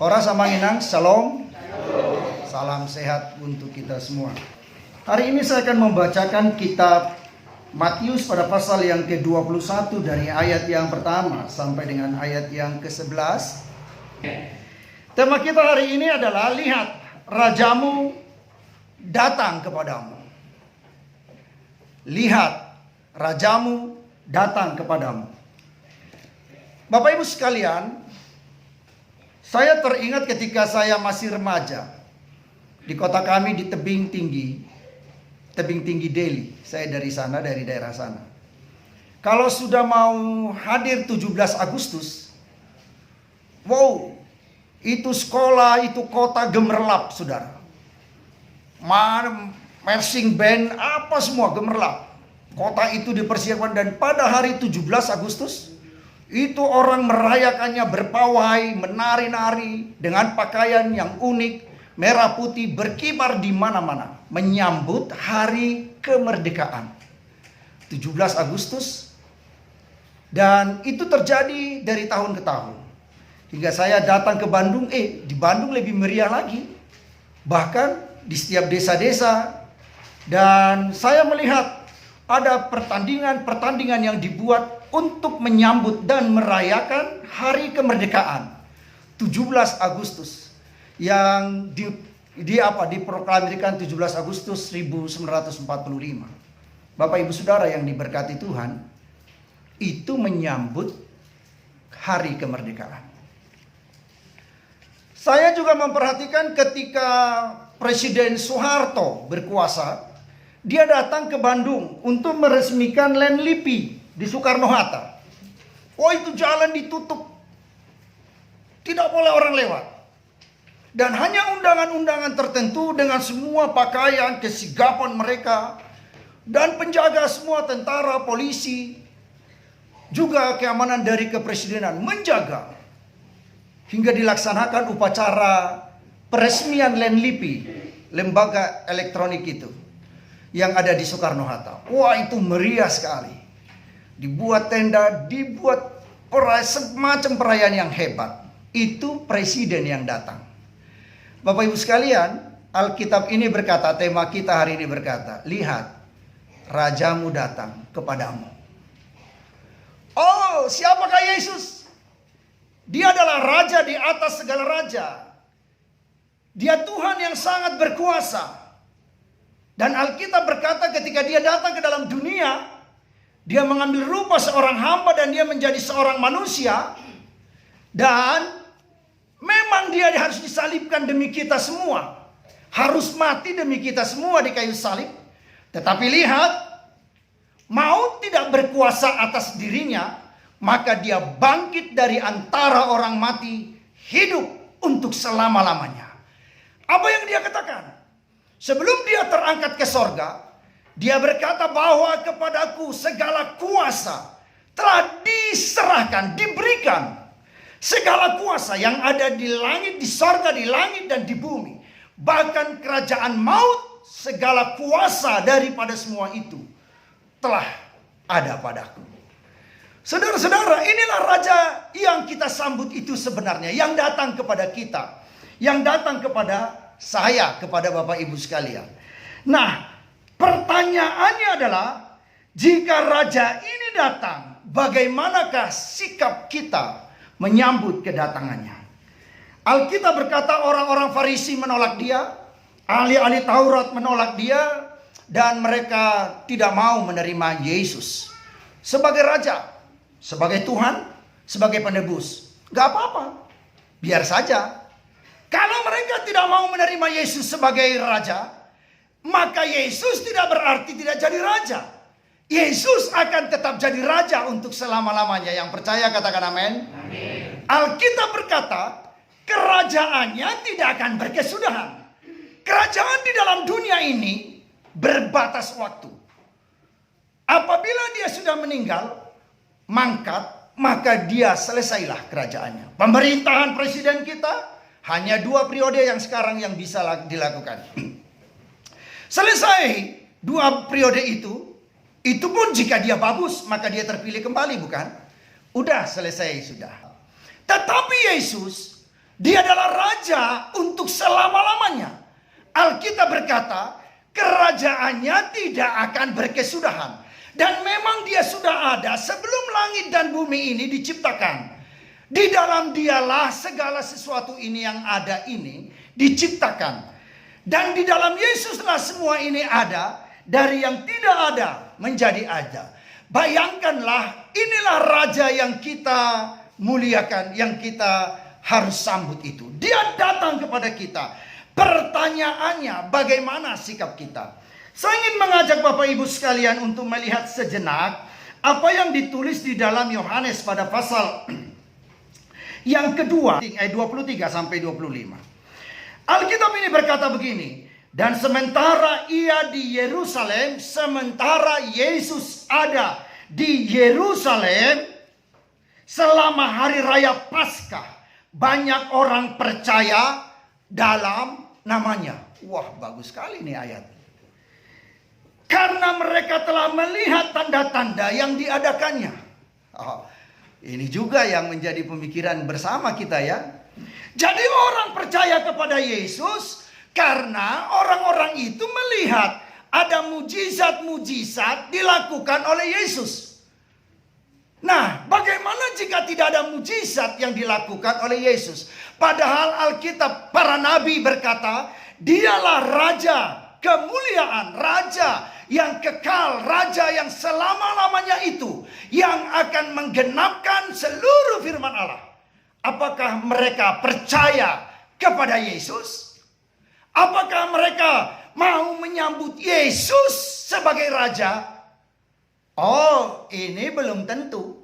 Ora samanginang, shalom. Salam sehat untuk kita semua. Hari ini saya akan membacakan kitab Matius pada pasal yang ke-21 dari ayat yang pertama sampai dengan ayat yang ke-11. Tema kita hari ini adalah lihat, rajamu datang kepadamu. Lihat, rajamu datang kepadamu. Bapak Ibu sekalian, saya teringat ketika saya masih remaja. Di kota kami di Tebing Tinggi Delhi. Saya dari sana, dari daerah sana. Kalau sudah mau hadir 17 Agustus, wow, itu sekolah, itu kota gemerlap, saudara. Marching band, apa semua gemerlap. Kota itu dipersiapkan dan pada hari 17 Agustus, itu orang merayakannya berpawai, menari-nari dengan pakaian yang unik, merah putih berkibar di mana-mana, menyambut hari kemerdekaan 17 Agustus. Dan itu terjadi dari tahun ke tahun. Hingga saya datang ke Bandung, di Bandung lebih meriah lagi. Bahkan di setiap desa-desa. Dan saya melihat ada pertandingan yang dibuat untuk menyambut dan merayakan hari kemerdekaan 17 Agustus yang diproklamirkan 17 Agustus 1945. Bapak Ibu Saudara yang diberkati Tuhan, itu menyambut hari kemerdekaan. Saya juga memperhatikan ketika Presiden Soeharto berkuasa, dia datang ke Bandung untuk meresmikan Lenlipi di Soekarno-Hatta. Oh, itu jalan ditutup. Tidak boleh orang lewat. Dan hanya undangan-undangan tertentu dengan semua pakaian, kesigapan mereka. Dan penjaga semua tentara, polisi. Juga keamanan dari kepresidenan menjaga. Hingga dilaksanakan upacara peresmian Lenlipi, lembaga elektronik itu. Yang ada di Soekarno-Hatta. Wah, itu meriah sekali. Dibuat tenda, dibuat semacam perayaan yang hebat. Itu presiden yang datang. Bapak Ibu sekalian, Alkitab ini berkata, tema kita hari ini berkata, lihat, rajamu datang kepadamu. Oh, siapakah Yesus? Dia adalah raja di atas segala raja. Dia Tuhan yang sangat berkuasa. Dan Alkitab berkata ketika dia datang ke dalam dunia, dia mengambil rupa seorang hamba dan dia menjadi seorang manusia. Dan memang dia harus disalibkan demi kita semua. Harus mati demi kita semua di kayu salib. Tetapi lihat, maut tidak berkuasa atas dirinya. Maka dia bangkit dari antara orang mati, hidup untuk selama-lamanya. Apa yang dia katakan? Sebelum dia terangkat ke sorga, dia berkata bahwa kepadaku segala kuasa telah diserahkan, diberikan. Segala kuasa yang ada di langit, di sorga, di langit dan di bumi. Bahkan kerajaan maut, segala kuasa daripada semua itu telah ada padaku. Saudara-saudara, inilah raja yang kita sambut itu sebenarnya. Yang datang kepada kita. Yang datang kepada saya, kepada Bapak Ibu sekalian. Nah, pertanyaannya adalah, jika raja ini datang, bagaimanakah sikap kita menyambut kedatangannya? Alkitab berkata orang-orang Farisi menolak dia, ahli-ahli Taurat menolak dia, dan mereka tidak mau menerima Yesus sebagai raja, sebagai Tuhan, sebagai penebus. Gak apa-apa, biar saja. Kalau mereka tidak mau menerima Yesus sebagai raja, maka Yesus tidak berarti tidak jadi raja. Yesus akan tetap jadi raja untuk selama-lamanya. Yang percaya katakan amin. Amin. Alkitab berkata, kerajaannya tidak akan berkesudahan. Kerajaan di dalam dunia ini berbatas waktu. Apabila dia sudah meninggal, mangkat, maka dia selesailah kerajaannya. Pemerintahan presiden kita hanya 2 periode yang sekarang yang bisa dilakukan. Selesai 2 periode itu pun jika dia bagus, maka dia terpilih kembali, bukan? Udah selesai sudah. Tetapi Yesus Dia adalah raja untuk selama-lamanya. Alkitab berkata, kerajaannya tidak akan berkesudahan. Dan memang dia sudah ada sebelum langit dan bumi ini diciptakan. Di dalam dialah segala sesuatu ini yang ada ini diciptakan. Dan di dalam Yesuslah semua ini ada. Dari yang tidak ada menjadi ada. Bayangkanlah, inilah raja yang kita muliakan, yang kita harus sambut itu. Dia datang kepada kita. Pertanyaannya, bagaimana sikap kita? Saya ingin mengajak Bapak Ibu sekalian untuk melihat sejenak apa yang ditulis di dalam Yohanes pada pasal yang kedua, ayat 23 sampai 25. Alkitab ini berkata begini, dan sementara ia di Yerusalem, sementara Yesus ada di Yerusalem selama hari raya Paskah, banyak orang percaya dalam namanya. Wah, bagus sekali nih ayat. Karena mereka telah melihat tanda-tanda yang diadakannya. Oh, ini juga yang menjadi pemikiran bersama kita ya. Jadi orang percaya kepada Yesus karena orang-orang itu melihat ada mujizat-mujizat dilakukan oleh Yesus. Nah, bagaimana jika tidak ada mujizat yang dilakukan oleh Yesus? Padahal Alkitab, para nabi berkata, dialah raja kemuliaan, raja yang kekal, raja yang selama-lamanya itu, yang akan menggenapkan seluruh firman Allah. Apakah mereka percaya kepada Yesus? Apakah mereka mau menyambut Yesus sebagai raja? Oh, ini belum tentu.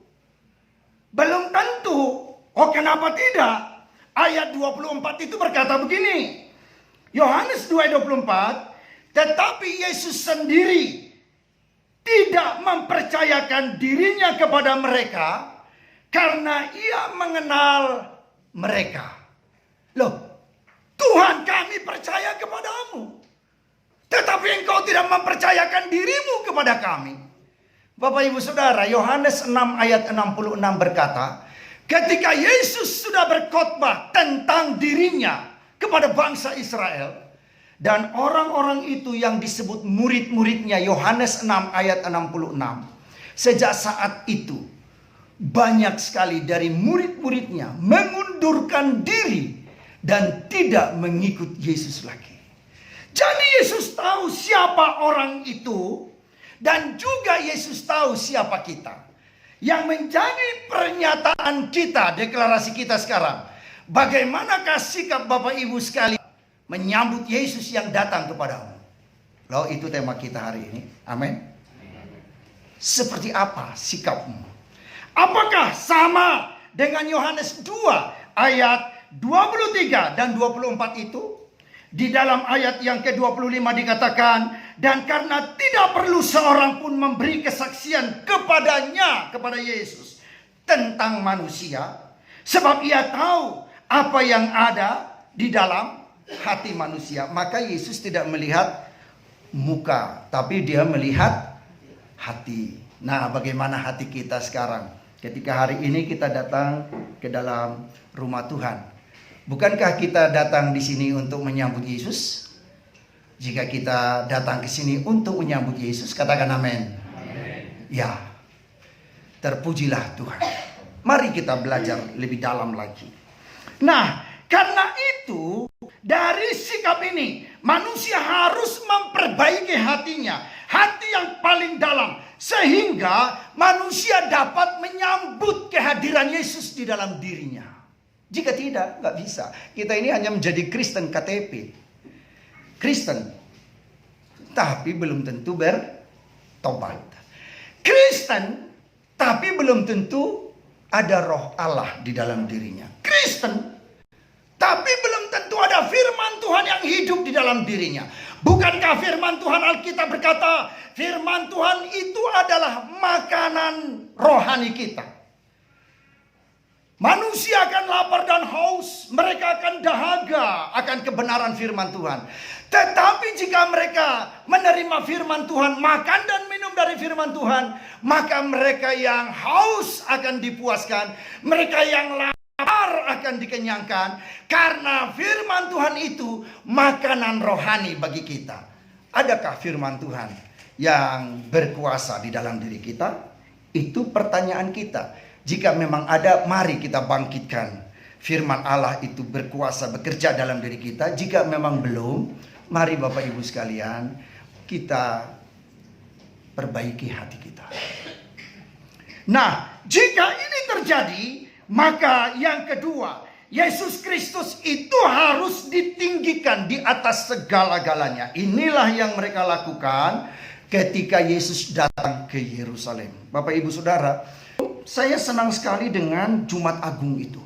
Belum tentu. Oh, kenapa tidak? Ayat 24 itu berkata begini. Yohanes 2:24, tetapi Yesus sendiri tidak mempercayakan dirinya kepada mereka karena ia mengenal mereka. Loh, Tuhan, kami percaya kepadamu, tetapi engkau tidak mempercayakan dirimu kepada kami. Bapak Ibu Saudara, Yohanes 6 ayat 66 berkata, ketika Yesus sudah berkhotbah tentang dirinya kepada bangsa Israel, dan orang-orang itu yang disebut murid-muridnya, Yohanes 6 ayat 66. Sejak saat itu, banyak sekali dari murid-muridnya mengundurkan diri dan tidak mengikut Yesus lagi. Jadi Yesus tahu siapa orang itu, dan juga Yesus tahu siapa kita. Yang menjadi pernyataan kita, deklarasi kita sekarang, bagaimanakah sikap Bapak Ibu sekalian menyambut Yesus yang datang kepadamu? Loh, itu tema kita hari ini. Amin. Seperti apa sikapmu? Apakah sama dengan Yohanes 2 ayat 23 dan 24 itu? Di dalam ayat yang ke-25 dikatakan, dan karena tidak perlu seorang pun memberi kesaksian kepadanya, kepada Yesus, tentang manusia, sebab ia tahu apa yang ada di dalam hati manusia. Maka Yesus tidak melihat muka, tapi dia melihat hati. Nah, bagaimana hati kita sekarang? Ketika hari ini kita datang ke dalam rumah Tuhan, bukankah kita datang di sini untuk menyambut Yesus? Jika kita datang ke sini untuk menyambut Yesus, katakan amin. Ya, terpujilah Tuhan. Mari kita belajar lebih dalam lagi. Nah, karena itu, dari sikap ini, manusia harus memperbaiki hatinya. Hati yang paling dalam. Sehingga manusia dapat menyambut kehadiran Yesus di dalam dirinya. Jika tidak, nggak bisa. Kita ini hanya menjadi Kristen KTP. Kristen, tapi belum tentu bertobat. Kristen, tapi belum tentu ada roh Allah di dalam dirinya. Kristen, tapi belum tentu ada firman Tuhan yang hidup di dalam dirinya. Bukankah firman Tuhan, Alkitab berkata, firman Tuhan itu adalah makanan rohani kita. Manusia akan lapar dan haus, mereka akan dahaga akan kebenaran firman Tuhan. Tetapi jika mereka menerima firman Tuhan, makan dan minum dari firman Tuhan, maka mereka yang haus akan dipuaskan, mereka yang lapar akan dikenyangkan, karena firman Tuhan itu makanan rohani bagi kita. Adakah firman Tuhan yang berkuasa di dalam diri kita? Itu pertanyaan kita. Jika memang ada, mari kita bangkitkan firman Allah itu berkuasa bekerja dalam diri kita. Jika memang belum, mari Bapak Ibu sekalian, kita perbaiki hati kita. Nah, jika ini terjadi, maka yang kedua, Yesus Kristus itu harus ditinggikan di atas segala-galanya. Inilah yang mereka lakukan ketika Yesus datang ke Yerusalem. Bapak Ibu Saudara, saya senang sekali dengan Jumat Agung itu.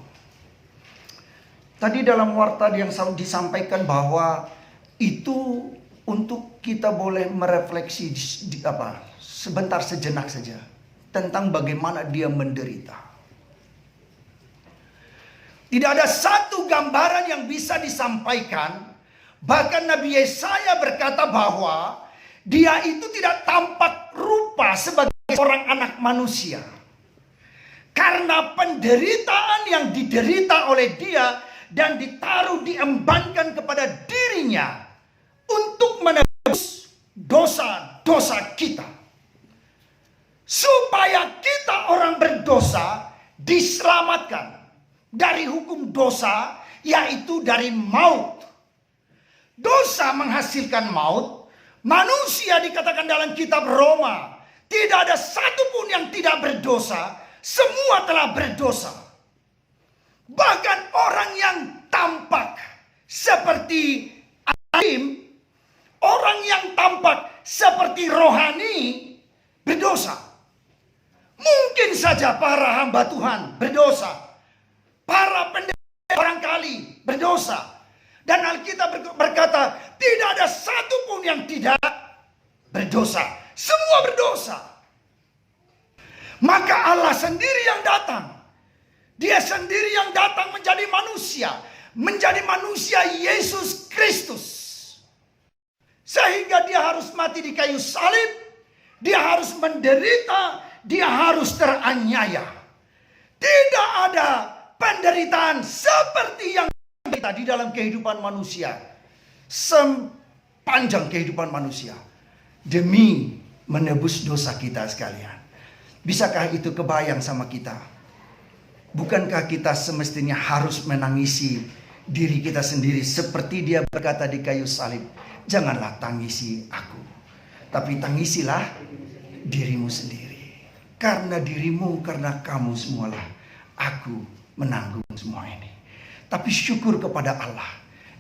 Tadi dalam warta yang disampaikan bahwa itu untuk kita boleh merefleksi sebentar, sejenak saja tentang bagaimana dia menderita. Tidak ada satu gambaran yang bisa disampaikan. Bahkan Nabi Yesaya berkata bahwa dia itu tidak tampak rupa sebagai seorang anak manusia. Karena penderitaan yang diderita oleh dia dan ditaruh, diembankan kepada dirinya untuk menebus dosa-dosa kita. Supaya kita orang berdosa diselamatkan dari hukum dosa, yaitu dari maut. Dosa menghasilkan maut. Manusia dikatakan dalam kitab Roma, tidak ada satupun yang tidak berdosa, semua telah berdosa. Bahkan orang yang tampak seperti alim, orang yang tampak seperti rohani berdosa. Mungkin saja para hamba Tuhan berdosa, para pendeta barangkali berdosa. Dan Alkitab berkata, tidak ada satupun yang tidak berdosa. Semua berdosa. Maka Allah sendiri yang datang. Dia sendiri yang datang menjadi manusia. Menjadi manusia Yesus Kristus. Sehingga dia harus mati di kayu salib. Dia harus menderita. Dia harus teraniaya. Tidak ada penderitaan seperti yang kita di dalam kehidupan manusia. Sepanjang kehidupan manusia. Demi menebus dosa kita sekalian. Bisakah itu kebayang sama kita? Bukankah kita semestinya harus menangisi diri kita sendiri seperti dia berkata di kayu salib, janganlah tangisi aku, tapi tangisilah dirimu sendiri. Karena dirimu, karena kamu semualah aku menanggung semua ini. Tapi syukur kepada Allah,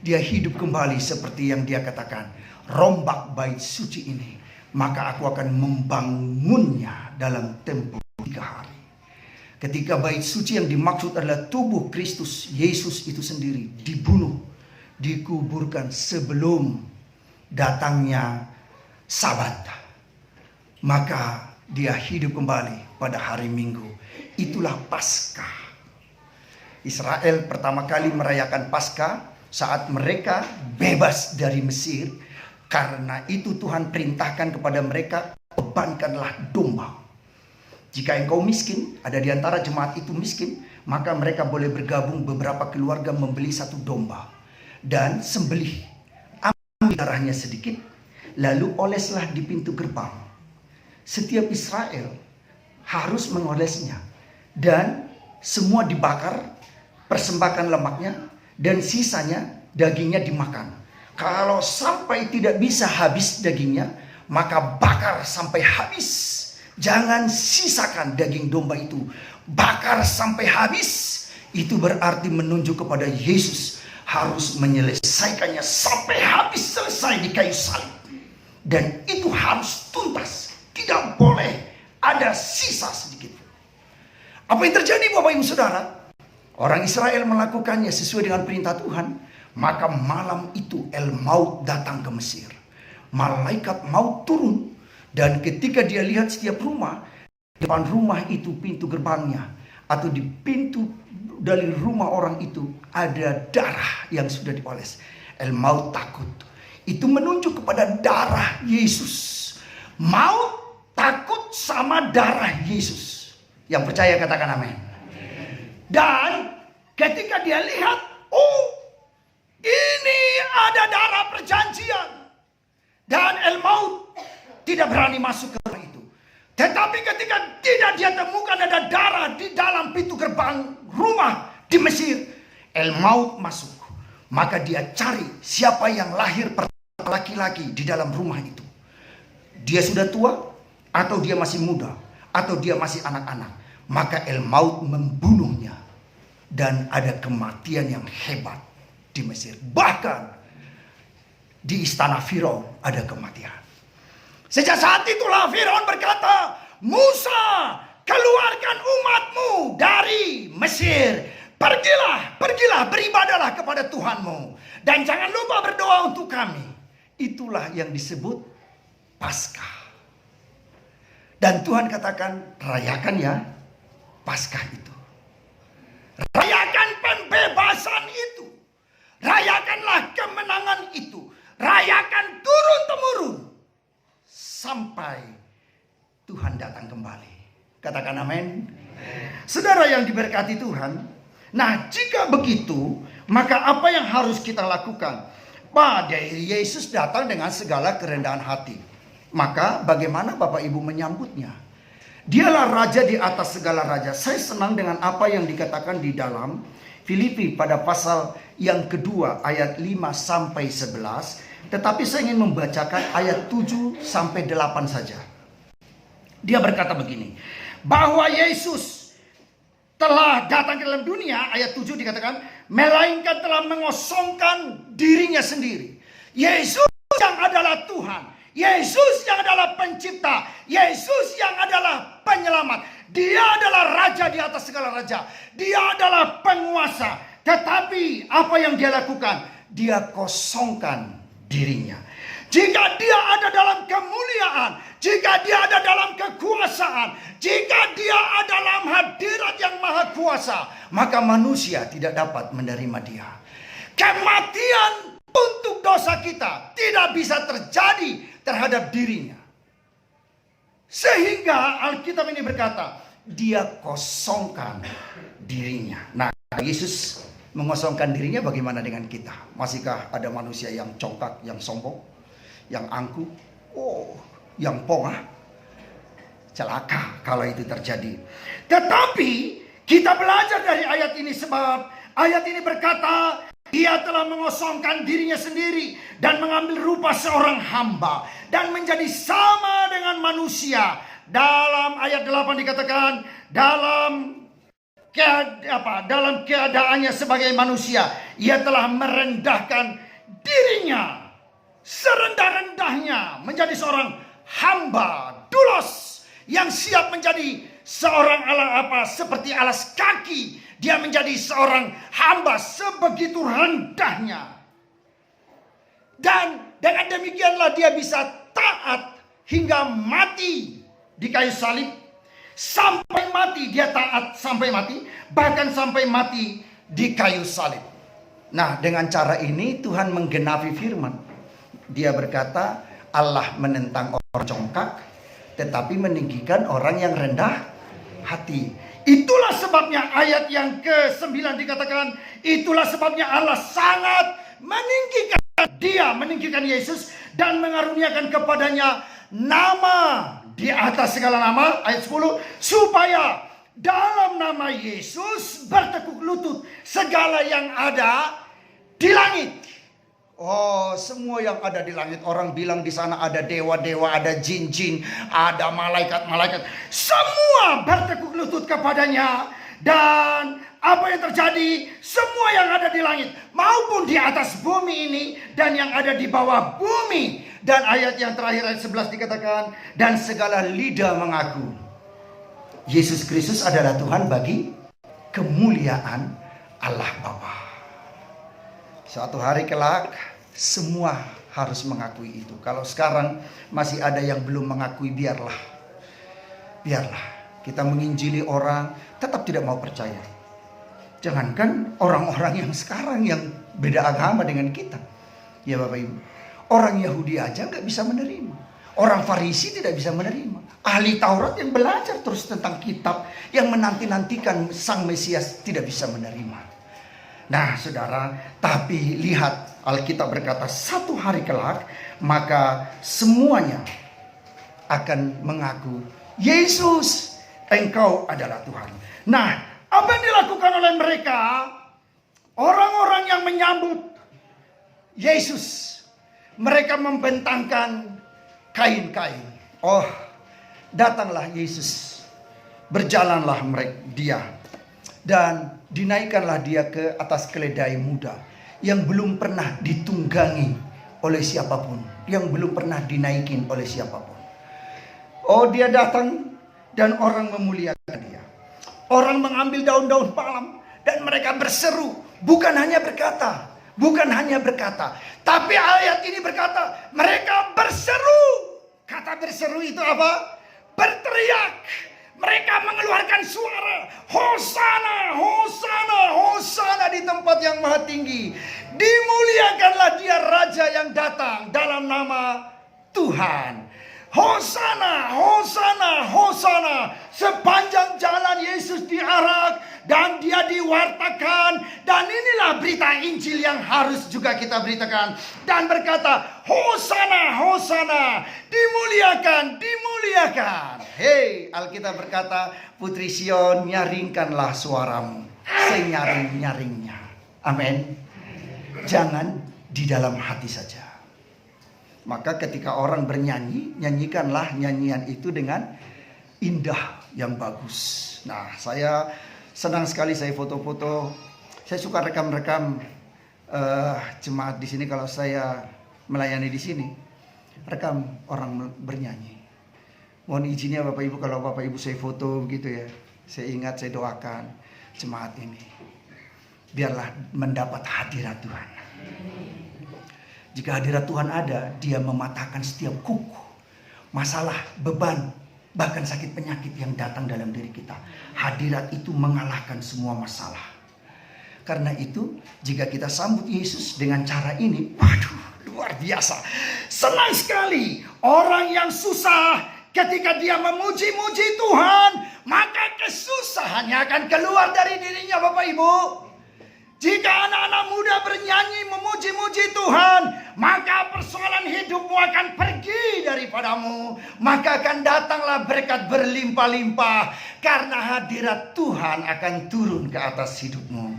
dia hidup kembali seperti yang dia katakan, rombak bait suci ini, maka aku akan membangunnya dalam tempo 3 hari. Ketika bait suci yang dimaksud adalah tubuh Kristus Yesus itu sendiri dibunuh, dikuburkan sebelum datangnya Sabat. Maka dia hidup kembali pada hari Minggu. Itulah Paskah. Israel pertama kali merayakan Paskah saat mereka bebas dari Mesir. Karena itu Tuhan perintahkan kepada mereka, bebankanlah domba. Jika engkau miskin, ada di antara jemaat itu miskin, maka mereka boleh bergabung beberapa keluarga membeli 1 domba. Dan sembelih, ambil darahnya sedikit, lalu oleslah di pintu gerbang. Setiap Israel harus mengolesnya. Dan semua dibakar, persembahkan lemaknya, dan sisanya dagingnya dimakan. Kalau sampai tidak bisa habis dagingnya, maka bakar sampai habis. Jangan sisakan daging domba itu. Bakar sampai habis. Itu berarti menunjuk kepada Yesus harus menyelesaikannya sampai habis, selesai di kayu salib. Dan itu harus tuntas. Tidak boleh ada sisa sedikit. Apa yang terjadi Bapak Ibu Saudara? Orang Israel melakukannya sesuai dengan perintah Tuhan. Maka malam itu El Maut datang ke Mesir. Malaikat maut turun. Dan ketika dia lihat setiap rumah, depan rumah itu pintu gerbangnya, atau di pintu dari rumah orang itu ada darah yang sudah dioles. El Maut takut. Itu menunjuk kepada darah Yesus. Maut takut sama darah Yesus. Yang percaya katakan amin. Dan ketika dia lihat, oh, ini ada darah perjanjian. Dan El-Maut tidak berani masuk ke rumah itu. Tetapi ketika tidak dia temukan ada darah di dalam pintu gerbang rumah di Mesir, El-Maut masuk. Maka dia cari siapa yang lahir pertama laki-laki di dalam rumah itu. Dia sudah tua, atau dia masih muda, atau dia masih anak-anak. Maka El-Maut membunuhnya. Dan ada kematian yang hebat di Mesir. Bahkan di istana Firaun ada kematian. Sejak saat itulah Firaun berkata, Musa, keluarkan umatmu dari Mesir. Pergilah, beribadahlah kepada Tuhanmu. Dan jangan lupa berdoa untuk kami. Itulah yang disebut Paskah. Dan Tuhan katakan, rayakan ya Paskah itu. Rayakan pembebasan itu. Rayakanlah kemenangan itu. Rayakan turun-temurun. Sampai Tuhan datang kembali. Katakan amin. Saudara yang diberkati Tuhan. Nah, jika begitu, maka apa yang harus kita lakukan? Pada Yesus datang dengan segala kerendahan hati. Maka bagaimana Bapak Ibu menyambutnya? Dialah raja di atas segala raja. Saya senang dengan apa yang dikatakan di dalam Filipi pada pasal yang kedua ayat 5 sampai 11. Tetapi saya ingin membacakan ayat 7 sampai 8 saja. Dia berkata begini, bahwa Yesus telah datang ke dalam dunia, ayat 7 dikatakan, melainkan telah mengosongkan dirinya sendiri. Yesus yang adalah Tuhan, Yesus yang adalah pencipta, Yesus yang adalah penyelamat. Dia adalah raja di atas segala raja. Dia adalah penguasa. Tetapi apa yang dia lakukan? Dia kosongkan dirinya. Jika dia ada dalam kemuliaan, jika dia ada dalam kekuasaan, jika dia ada dalam hadirat yang maha kuasa, maka manusia tidak dapat menerima dia. Kematian untuk dosa kita tidak bisa terjadi terhadap dirinya. Sehingga Alkitab ini berkata, dia kosongkan dirinya. Nah, Yesus mengosongkan dirinya, bagaimana dengan kita? Masihkah ada manusia yang congkak, yang sombong, yang angkuh, yang pongah? Celaka kalau itu terjadi. Tetapi kita belajar dari ayat ini, sebab ayat ini berkata, dia telah mengosongkan dirinya sendiri dan mengambil rupa seorang hamba dan menjadi sama dengan manusia. Dalam ayat 8 dikatakan, dalam keadaannya sebagai manusia, ia telah merendahkan dirinya serendah-rendahnya menjadi seorang hamba dulos yang siap menjadi seorang seperti alas kaki. Dia menjadi seorang hamba sebegitu rendahnya. Dan dengan demikianlah dia bisa taat hingga mati di kayu salib. Sampai mati dia taat sampai mati, bahkan sampai mati di kayu salib. Nah, dengan cara ini Tuhan menggenapi firman. Dia berkata, Allah menentang orang congkak, tetapi meninggikan orang yang rendah hati. Itulah sebabnya ayat yang ke-9 dikatakan, itulah sebabnya Allah sangat meninggikan Yesus dan mengaruniakan kepadanya nama di atas segala nama, ayat 10, supaya dalam nama Yesus bertekuk lutut segala yang ada di langit. Oh, semua yang ada di langit. Orang bilang di sana ada dewa-dewa, ada jin-jin, ada malaikat-malaikat. Semua bertekuk lutut kepadanya. Dan apa yang terjadi? Semua yang ada di langit maupun di atas bumi ini dan yang ada di bawah bumi. Dan ayat yang terakhir, ayat 11 dikatakan, dan segala lidah mengaku Yesus Kristus adalah Tuhan bagi kemuliaan Allah Bapa. Suatu hari kelak semua harus mengakui itu. Kalau sekarang masih ada yang belum mengakui, biarlah kita menginjili orang tetap tidak mau percaya. Jangankan orang-orang yang sekarang yang beda agama dengan kita, ya Bapak Ibu, orang Yahudi aja nggak bisa menerima, orang Farisi tidak bisa menerima, ahli Taurat yang belajar terus tentang kitab yang menanti-nantikan Sang Mesias tidak bisa menerima. Nah saudara, tapi lihat Alkitab berkata satu hari kelak maka semuanya akan mengaku, Yesus, Engkau adalah Tuhan. Nah, apa yang dilakukan oleh mereka? Orang-orang yang menyambut Yesus, mereka membentangkan kain-kain. Oh, datanglah Yesus, berjalanlah dia, dan dinaikkanlah dia ke atas keledai muda yang belum pernah ditunggangi oleh siapapun, yang belum pernah dinaikin oleh siapapun. Oh, dia datang dan orang memuliakan dia. Orang mengambil daun-daun palem dan mereka berseru, bukan hanya berkata, tapi ayat ini berkata mereka berseru. Kata berseru itu apa? Berteriak. Mereka mengeluarkan suara, Hosana, Hosana, Hosana di tempat yang maha tinggi. Dimuliakanlah dia Raja yang datang dalam nama Tuhan. Hosana, Hosana, Hosana. Sepanjang jalan Yesus diarak dan dia diwartakan. Dan inilah berita Injil yang harus juga kita beritakan. Dan berkata, Hosana, Hosana. Dimuliakan, dimuliakan. Hei, Alkitab berkata, Putri Sion, nyaringkanlah suaramu senyaring-nyaringnya. Amin. Jangan di dalam hati saja. Maka ketika orang bernyanyi, nyanyikanlah nyanyian itu dengan indah yang bagus. Nah, saya senang sekali saya foto-foto. Saya suka rekam-rekam jemaat di sini kalau saya melayani di sini. Rekam orang bernyanyi. Mohon izinnya Bapak Ibu kalau Bapak Ibu saya foto begitu ya. Saya ingat, saya doakan jemaat ini. Biarlah mendapat hadirat Tuhan. Jika hadirat Tuhan ada, dia mematahkan setiap kuku, masalah, beban, bahkan sakit penyakit yang datang dalam diri kita. Hadirat itu mengalahkan semua masalah. Karena itu, jika kita sambut Yesus dengan cara ini, waduh, luar biasa. Senang sekali orang yang susah, ketika dia memuji-muji Tuhan, maka kesusahannya akan keluar dari dirinya, Bapak Ibu. Jika anak-anak muda bernyanyi memuji-muji Tuhan, maka persoalan hidupmu akan pergi daripadamu. Maka akan datanglah berkat berlimpah-limpah, karena hadirat Tuhan akan turun ke atas hidupmu.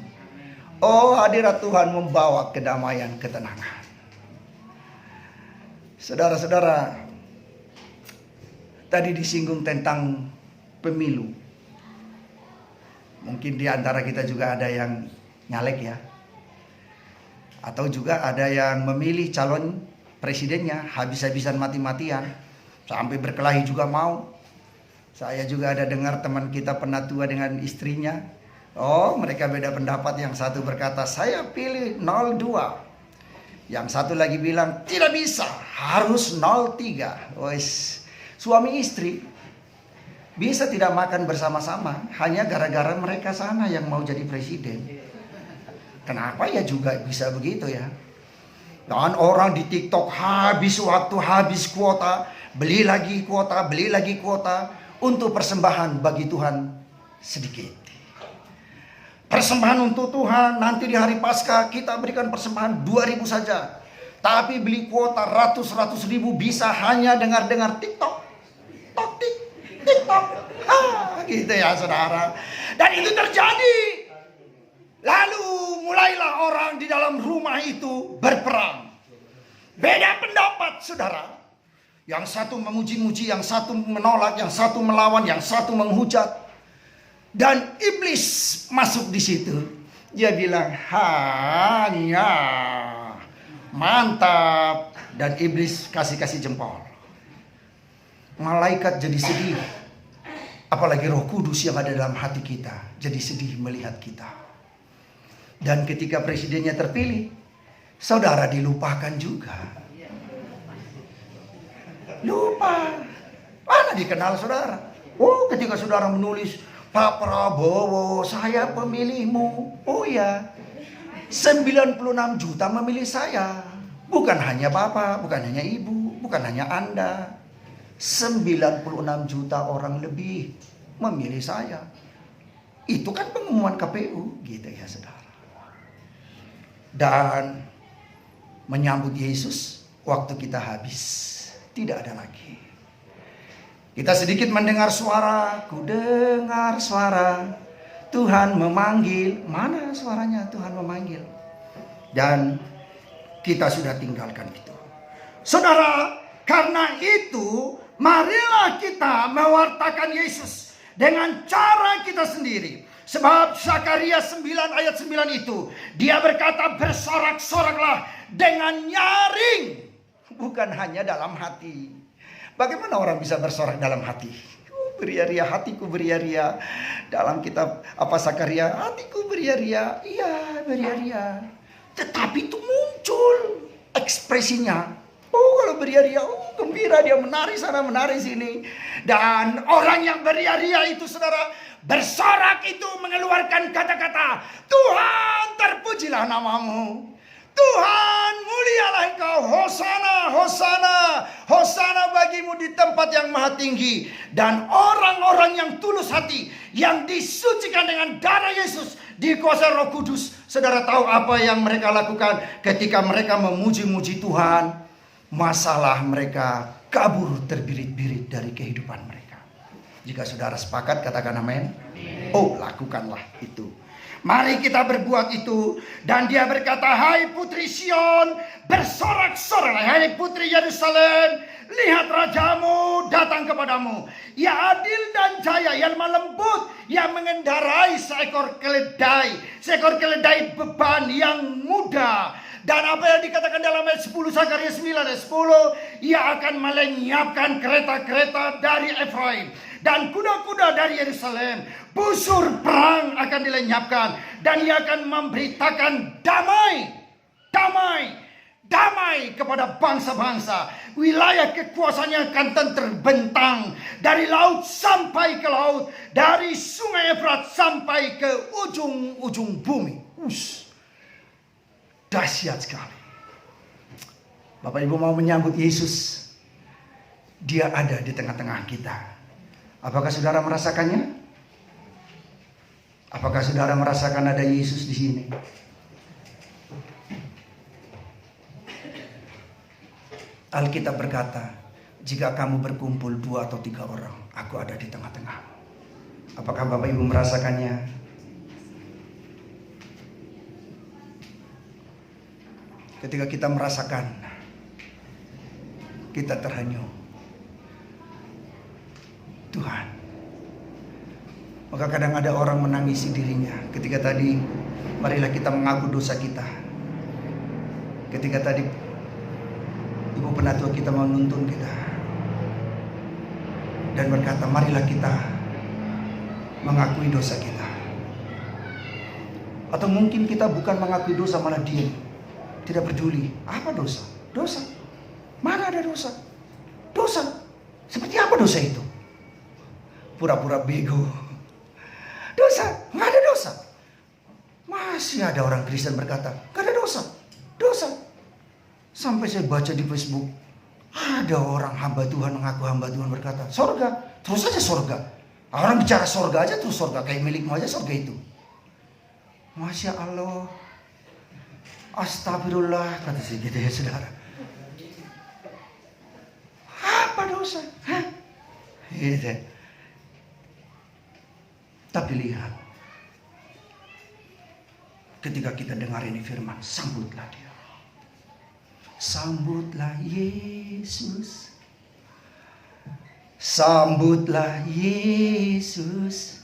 Oh, hadirat Tuhan membawa kedamaian, ketenangan. Saudara-saudara, tadi disinggung tentang pemilu. Mungkin di antara kita juga ada yang nyalek ya, atau juga ada yang memilih calon presidennya habis-habisan mati-matian, sampai berkelahi juga mau. Saya juga ada dengar teman kita pernah tua dengan istrinya. Oh, mereka beda pendapat. Yang satu berkata saya pilih 02, yang satu lagi bilang tidak bisa, harus 03. Wes, suami istri bisa tidak makan bersama-sama hanya gara-gara mereka sana yang mau jadi presiden. Kenapa ya juga bisa begitu ya? Dan orang di TikTok habis waktu, habis kuota, beli lagi kuota untuk persembahan bagi Tuhan sedikit. Persembahan untuk Tuhan nanti di hari Paskah kita berikan persembahan 2.000 saja. Tapi beli kuota ratus ribu bisa hanya dengar TikTok. TikTok. Gitu ya saudara. Dan itu terjadi. Lalu mulailah orang di dalam rumah itu berperang. Beda pendapat saudara. Yang satu memuji-muji, yang satu menolak, yang satu melawan, yang satu menghujat. Dan iblis masuk di situ. Dia bilang, hanya mantap. Dan iblis kasih jempol. Malaikat jadi sedih. Apalagi Roh Kudus yang ada dalam hati kita jadi sedih melihat kita. Dan ketika presidennya terpilih, saudara dilupakan juga. Lupa. Mana dikenal saudara? Oh, ketika saudara menulis, Pak Prabowo, saya pemilihmu. Oh ya, 96 juta memilih saya. Bukan hanya Bapak, bukan hanya Ibu, bukan hanya Anda. 96 juta orang lebih memilih saya. Itu kan pengumuman KPU, gitu ya saudara. Dan menyambut Yesus waktu kita habis. Tidak ada lagi. Kita sedikit mendengar suara, ku dengar suara Tuhan memanggil. Mana suaranya Tuhan memanggil? Dan kita sudah tinggalkan itu. Saudara, karena itu marilah kita mewartakan Yesus dengan cara kita sendiri. Sebab Zakaria 9 ayat 9 itu, dia berkata, bersorak-soraklah dengan nyaring, bukan hanya dalam hati. Bagaimana orang bisa bersorak dalam hati? Beria-ria, hatiku beria-ria. Dalam kitab Zakaria, hatiku beria-ria. Iya, beria-ria. Tetapi itu muncul ekspresinya. Oh, kalau beria-ria, oh gembira, dia menari sana, menari sini. Dan orang yang beria-ria itu, saudara, bersorak itu mengeluarkan kata-kata, Tuhan terpujilah namamu. Tuhan mulialah engkau, Hosana, Hosana, Hosana bagimu di tempat yang maha tinggi. Dan orang-orang yang tulus hati, yang disucikan dengan darah Yesus, dikuasai Roh Kudus. Saudara tahu apa yang mereka lakukan ketika mereka memuji-muji Tuhan? Masalah mereka kabur terbirit-birit dari kehidupan mereka. Jika saudara sepakat, katakan amin. Oh, lakukanlah itu. Mari kita berbuat itu. Dan dia berkata, hai putri Sion, bersorak-soraklah. Hai putri Yerusalem, lihat rajamu datang kepadamu. Ia adil dan jaya, yang lemah lembut, yang mengendarai seekor keledai beban yang muda. Dan apa yang dikatakan dalam ayat 10 Zakaria 9 ayat 10, ia akan melenyapkan kereta-kereta dari Efraim dan kuda-kuda dari Yerusalem. Busur perang akan dilenyapkan, dan ia akan memberitakan damai, damai, damai kepada bangsa-bangsa. Wilayah kekuasaannya akan terbentang dari laut sampai ke laut, dari sungai Efrat sampai ke ujung-ujung bumi. Dahsyat sekali. Bapak Ibu mau menyambut Yesus, dia ada di tengah-tengah kita. Apakah saudara merasakannya? Apakah saudara merasakan ada Yesus di sini? Alkitab berkata, jika kamu berkumpul 2 atau 3 orang, aku ada di tengah-tengahmu. Apakah Bapak Ibu merasakannya? Ketika kita merasakan, kita terhanyut. Tuhan. Maka kadang ada orang menangisi dirinya. Ketika tadi, marilah kita mengaku dosa kita. Ketika tadi, Ibu Penatua kita menuntun kita. Dan berkata, marilah kita mengakui dosa kita. Atau mungkin kita bukan mengakui dosa, malah diam. Tidak peduli. Apa dosa? Dosa. Mana ada dosa? Dosa. Seperti apa dosa itu? Pura-pura bego. Dosa. Nggak ada dosa. Masih ada orang Kristen berkata, nggak ada dosa. Dosa. Sampai saya baca di Facebook, ada orang hamba Tuhan mengaku hamba Tuhan berkata, sorga. Terus saja sorga. Orang bicara sorga aja terus sorga. Kayak milikmu aja sorga itu. Masya Allah. Astagfirullah, kata si gitu ya saudara. Apa dosa? Hah? Gitu. Tapi lihat, ketika kita dengar ini firman, sambutlah dia. Sambutlah Yesus. Sambutlah Yesus.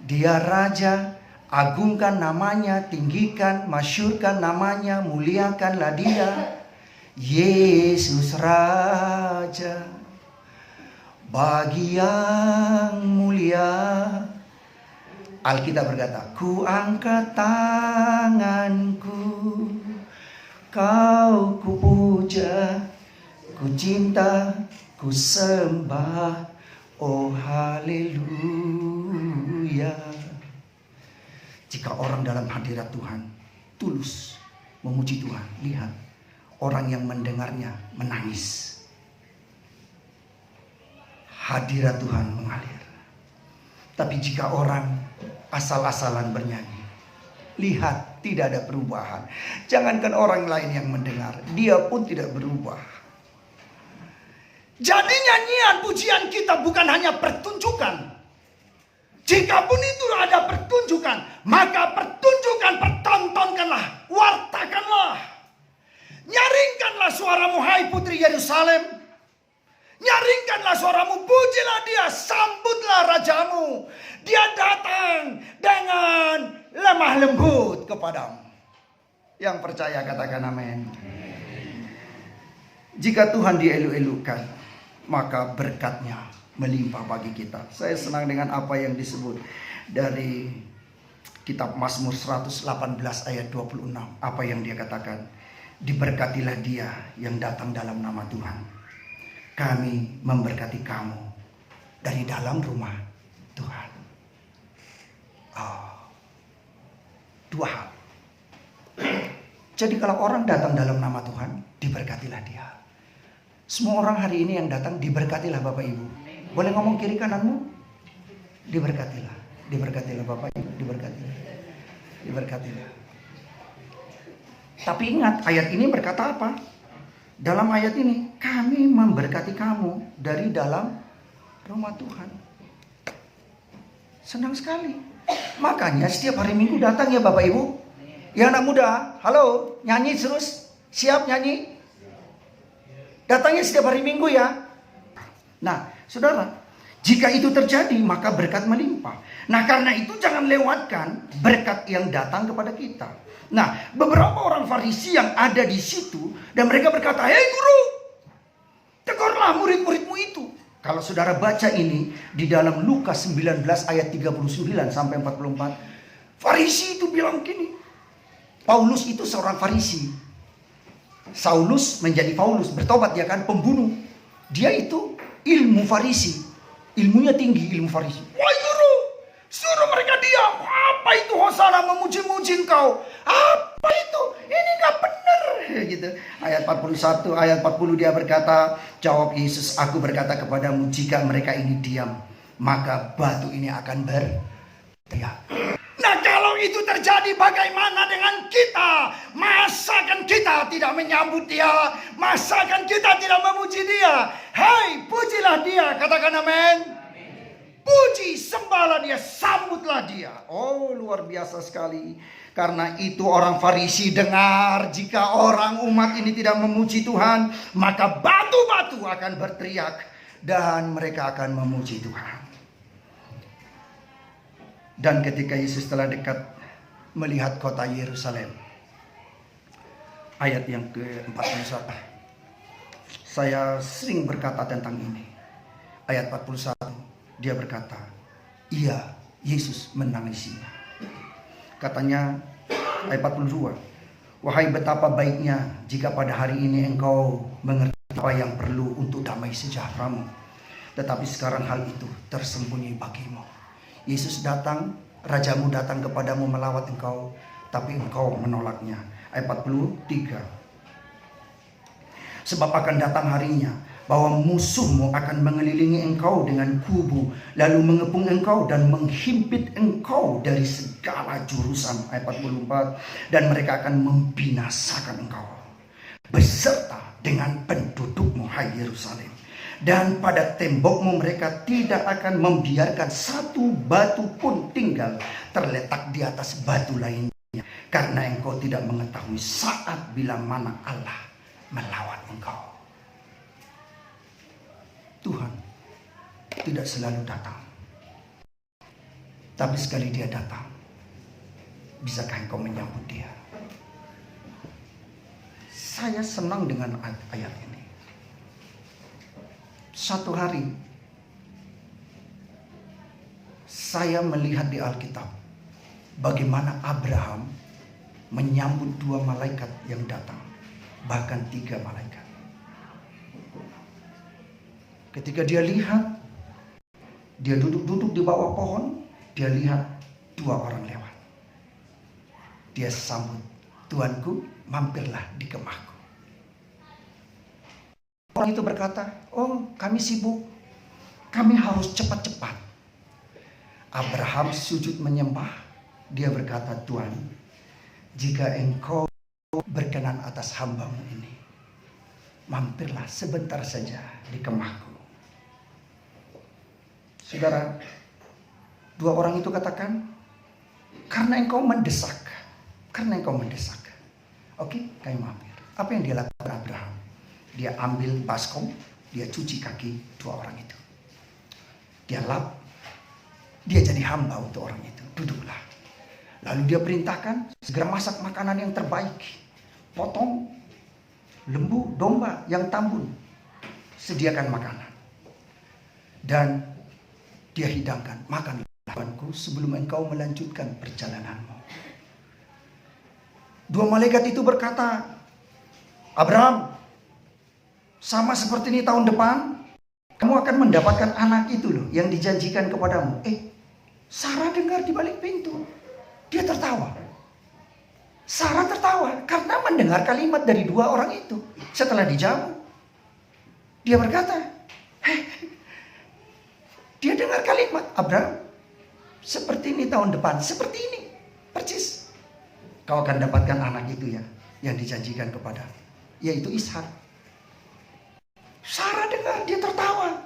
Dia Raja. Agungkan namanya, tinggikan, masyurkan namanya, muliakanlah dia. Yesus Raja, bagi yang mulia. Alkitab berkata, ku angkat tanganku, kau ku puja, ku cinta, ku sembah, oh haleluya. Jika orang dalam hadirat Tuhan tulus memuji Tuhan, lihat orang yang mendengarnya menangis. Hadirat Tuhan mengalir. Tapi jika orang asal-asalan bernyanyi, Lihat, tidak ada perubahan. Jangankan orang lain yang mendengar, dia pun tidak berubah. Jadi nyanyian pujian kita bukan hanya pertunjukan. Jikapun itu ada pertunjukan, maka pertunjukan pertontonkanlah, wartakanlah. Nyaringkanlah suaramu, hai putri Yerusalem. Nyaringkanlah suaramu, pujilah dia, sambutlah rajamu. Dia datang dengan lemah lembut kepadamu. Yang percaya katakan amin. Jika Tuhan dielu-elukan, maka berkatnya melimpah bagi kita. Saya senang dengan apa yang disebut dari kitab Mazmur 118 ayat 26. Apa yang dia katakan? Diberkatilah dia yang datang dalam nama Tuhan. Kami memberkati kamu dari dalam rumah Tuhan. Dua hal. Jadi kalau orang datang dalam nama Tuhan, diberkatilah dia. Semua orang hari ini yang datang, diberkatilah Bapak Ibu. Boleh ngomong kiri kananmu? Diberkatilah. Diberkatilah Bapak Ibu, diberkatilah. Diberkatilah. Tapi ingat, ayat ini berkata apa? Dalam ayat ini, kami memberkati kamu dari dalam rumah Tuhan. Senang sekali. Makanya setiap hari Minggu datang ya Bapak Ibu. Ya anak muda, halo, nyanyi terus. Siap nyanyi? Datangnya setiap hari Minggu ya. Nah, saudara, jika itu terjadi maka berkat melimpah. Nah, karena itu jangan lewatkan berkat yang datang kepada kita. Nah, beberapa orang Farisi yang ada di situ dan mereka berkata, "Hei guru, tegurlah murid-muridmu itu." Kalau saudara baca ini di dalam Lukas 19 ayat 39 sampai 44, Farisi itu bilang gini. Paulus itu seorang Farisi. Saulus menjadi Paulus, bertobat dia kan, pembunuh. Dia itu ilmu Farisi. Ilmunya tinggi, ilmu Farisi. "Wahai guru, suruh mereka diam. Apa itu hosana memuji-muji engkau? Apa itu? Ini gak benar." Gitu. Ayat 41, ayat 40 dia berkata, jawab Yesus, "Aku berkata kepadamu, jika mereka ini diam, maka batu ini akan berteriak." Nah, kalau itu terjadi, bagaimana dengan kita? Masakan kita tidak menyambut dia? Masakan kita tidak memuji dia? Hai, pujilah dia, katakan amin. Puji, sembahlah dia, sambutlah dia. Oh, luar biasa sekali. Karena itu orang Farisi dengar, jika orang umat ini tidak memuji Tuhan, maka batu-batu akan berteriak dan mereka akan memuji Tuhan. Dan ketika Yesus telah dekat melihat kota Yerusalem, ayat yang ke-41, saya sering berkata tentang ini. Ayat 41, dia berkata, "Iya, Yesus menangisinya." Katanya ayat 42, "Wahai betapa baiknya jika pada hari ini engkau mengerti apa yang perlu untuk damai sejahteramu. Tetapi sekarang hal itu tersembunyi bagimu. Yesus datang, rajamu datang kepadamu melawat engkau, tapi engkau menolaknya." Ayat 43, "Sebab akan datang harinya bahwa musuhmu akan mengelilingi engkau dengan kubu, lalu mengepung engkau dan menghimpit engkau dari segala jurusan." Ayat 44, "Dan mereka akan membinasakan engkau beserta dengan pendudukmu, hai Yerusalem. Dan pada tembokmu mereka tidak akan membiarkan satu batu pun tinggal terletak di atas batu lainnya. Karena engkau tidak mengetahui saat bila mana Allah melawat engkau." Tuhan tidak selalu datang. Tapi sekali dia datang, bisakah engkau menyambut dia? Saya senang dengan ayat ini. Satu hari saya melihat di Alkitab bagaimana Abraham menyambut 2 malaikat yang datang, bahkan 3 malaikat. Ketika dia lihat, dia duduk-duduk di bawah pohon, dia lihat 2 orang lewat. Dia sambut, "Tuanku, mampirlah di kemahku." Orang itu berkata, "Oh, kami sibuk, kami harus cepat-cepat." Abraham sujud menyembah. Dia berkata, "Tuhan, jika engkau berkenan atas hambamu ini, mampirlah sebentar saja di kemahku. Saudara, dua orang itu katakan, karena engkau mendesak. Karena engkau mendesak. Oke, kami mampir. Apa yang dia lakukan Abraham? Dia ambil baskom, dia cuci kaki dua orang itu. Dia lap, dia jadi hamba untuk orang itu. Duduklah. Lalu dia perintahkan, segera masak makanan yang terbaik. Potong lembu, domba yang tambun. Sediakan makanan. Dan dia hidangkan, makanlah Tuhanku sebelum engkau melanjutkan perjalananmu. Dua malaikat itu berkata, Abraham, sama seperti ini tahun depan, kamu akan mendapatkan anak itu loh, yang dijanjikan kepadamu. Sarah dengar di balik pintu. Dia tertawa. Sarah tertawa karena mendengar kalimat dari dua orang itu. Setelah dijamu, dia berkata, dia dengar kalimat, Abraham, seperti ini tahun depan, seperti ini, persis. Kau akan dapatkan anak itu ya, yang dijanjikan kepada, yaitu Ishak. Sarah dengar, dia tertawa.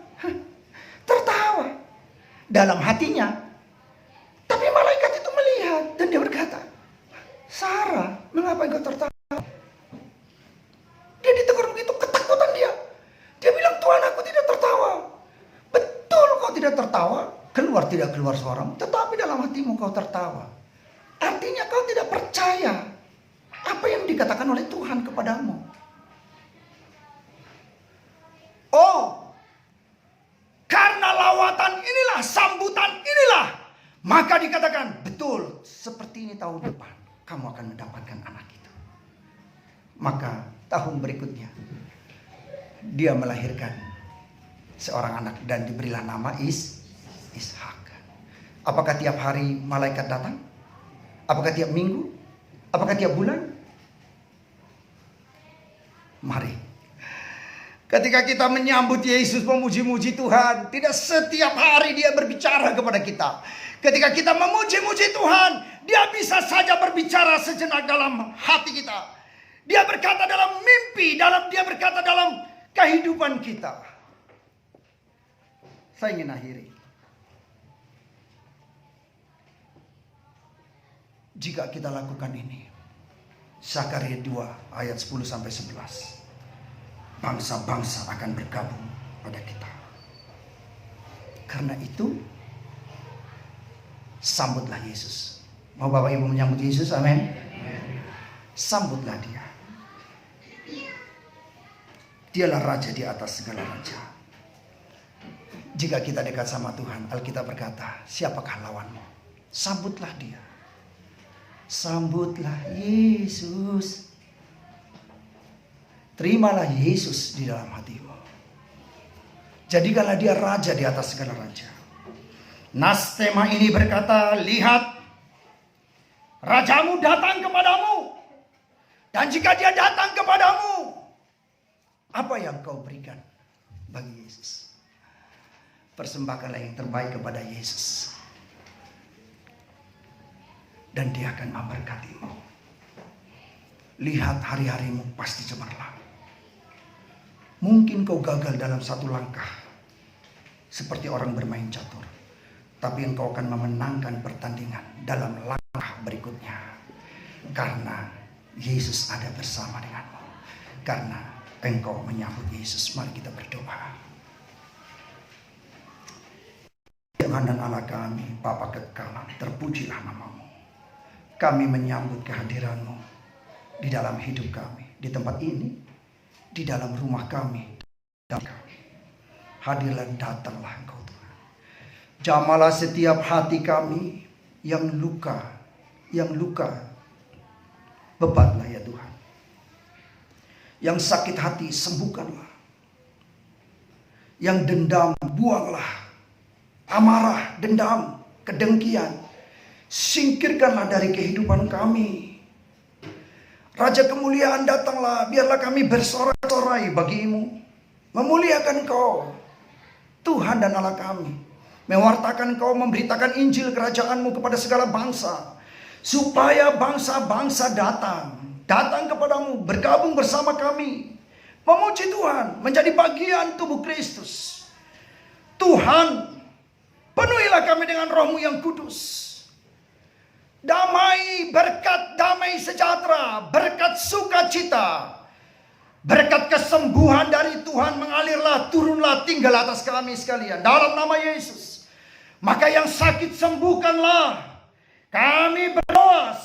Tertawa. Dalam hatinya. Tapi malaikat itu melihat dan dia berkata, Sarah, mengapa engkau tertawa? Dia ditegur begitu, ketakutan dia. Dia bilang, Tuhan, aku tidak tertawa. Betul kau tidak tertawa. Tidak keluar suaramu, tetapi dalam hatimu kau tertawa. Artinya kau tidak percaya apa yang dikatakan oleh Tuhan kepadamu. Oh, karena lawatan inilah, sambutan inilah, maka dikatakan, betul, seperti ini tahun depan kamu akan mendapatkan anak itu. Maka tahun berikutnya dia melahirkan seorang anak dan diberilah nama Ishak. Apakah tiap hari malaikat datang? Apakah tiap minggu? Apakah tiap bulan? Mari. Ketika kita menyambut Yesus, memuji-muji Tuhan, tidak setiap hari dia berbicara kepada kita. Ketika kita memuji-muji Tuhan, dia bisa saja berbicara sejenak dalam hati kita. Dia berkata dalam mimpi, dia berkata dalam kehidupan kita. Saya ingin akhiri. Jika kita lakukan ini, Zakaria 2 ayat 10-11, bangsa-bangsa akan bergabung pada kita. Karena itu, sambutlah Yesus. Mau Bapak Ibu menyambut Yesus? Amin. Sambutlah dia. Dialah raja di atas segala raja. Jika kita dekat sama Tuhan, Alkitab berkata, siapakah lawanmu? Sambutlah dia. Sambutlah Yesus. Terimalah Yesus di dalam hatimu. Jadikanlah dia raja di atas segala raja. Nas tema ini berkata, lihat, rajamu datang kepadamu. Dan jika dia datang kepadamu, apa yang kau berikan bagi Yesus? Persembahkanlah yang terbaik kepada Yesus. Dan dia akan memberkatimu. Lihat, hari-harimu pasti cemerlang. Mungkin kau gagal dalam satu langkah, seperti orang bermain catur. Tapi engkau akan memenangkan pertandingan dalam langkah berikutnya. Karena Yesus ada bersama denganmu. Karena engkau menyambut Yesus. Mari kita berdoa. Tuhan dan Allah kami, Bapa kekal, terpujilah nama-Mu. Kami menyambut kehadiran-Mu di dalam hidup kami, di tempat ini, di dalam rumah kami. Hadirlah, datanglah Engkau Tuhan. Jamalah setiap hati kami yang luka, bebatlah ya Tuhan. Yang sakit hati, sembuhkanlah. Yang dendam, buanglah. Amarah, dendam, kedengkian, singkirkanlah dari kehidupan kami. Raja kemuliaan datanglah, biarlah kami bersorak-sorai bagimu, memuliakan Kau, Tuhan dan Allah kami, mewartakan Kau, memberitakan Injil kerajaan-Mu kepada segala bangsa, supaya bangsa-bangsa datang kepadamu, bergabung bersama kami, memuji Tuhan, menjadi bagian tubuh Kristus. Tuhan, penuhilah kami dengan Roh-Mu yang kudus. Damai, berkat damai sejahtera, berkat sukacita, berkat kesembuhan dari Tuhan mengalirlah, turunlah, tinggal atas kami sekalian. Dalam nama Yesus. Maka yang sakit sembuhkanlah. Kami berdoa,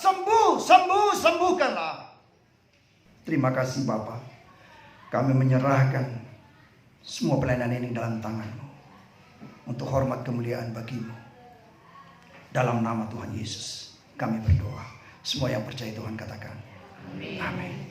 sembuhkanlah. Terima kasih Bapa. Kami menyerahkan semua pelayanan ini dalam tangan-Mu, untuk hormat kemuliaan bagi-Mu. Dalam nama Tuhan Yesus kami berdoa. Semua yang percaya Tuhan katakan amin.